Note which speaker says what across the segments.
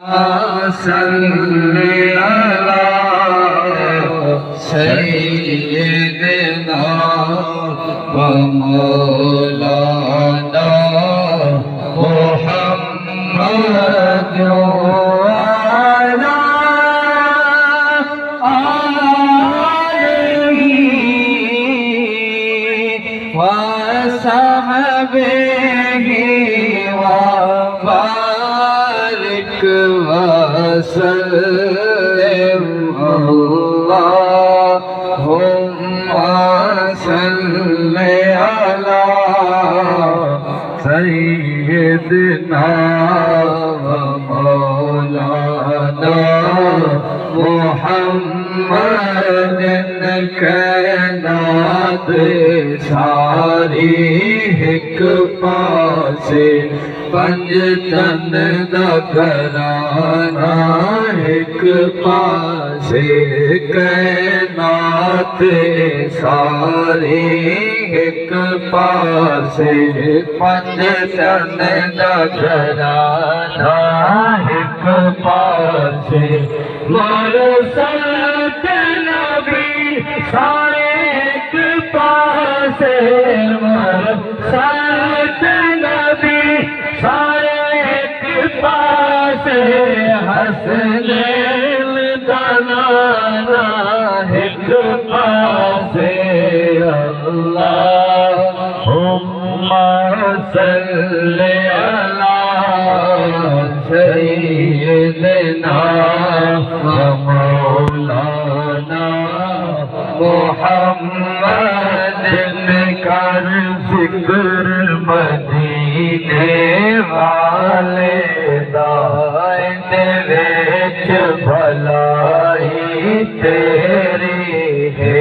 Speaker 1: सल्ली अला सय्यिदना व मौलाना मुहम्मद व अला आलिहि व सहबिहि व बारिक वसल्लिम अल्लाहुम्मा सल्ली अला सय्यिदना व मौलाना मुहम्मद कायनात सारी हिक पासे पंजतन दा घराना हिक पासे कायनात सारी हिक पासे पंजतन दा घराना हिक पासे मुरसल नबी सारे हिक पासे मुरसल नबी सारे एक पासे हसनैन दनाना एक पासे अल्लाहुम्मा सल्ली अला सय्यिदना व मौलाना मुहम्मद कर जिक्र मदीने वाले दाएं विच भलाई तेरी है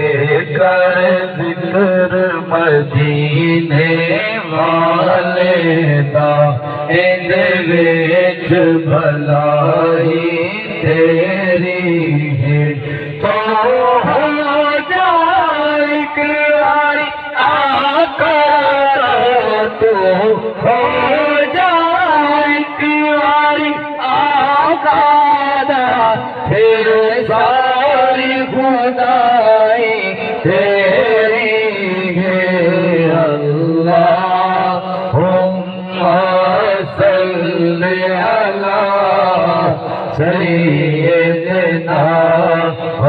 Speaker 1: कर जिक्र मदीने वाले दाएं विच भलाई तेरी है तो हो जाए किरारी आका तो हो जाए किरारी आका फिर सारी खुदाई तेरी है अल्लाहुम्मा सल्ली अला सय्यिदना व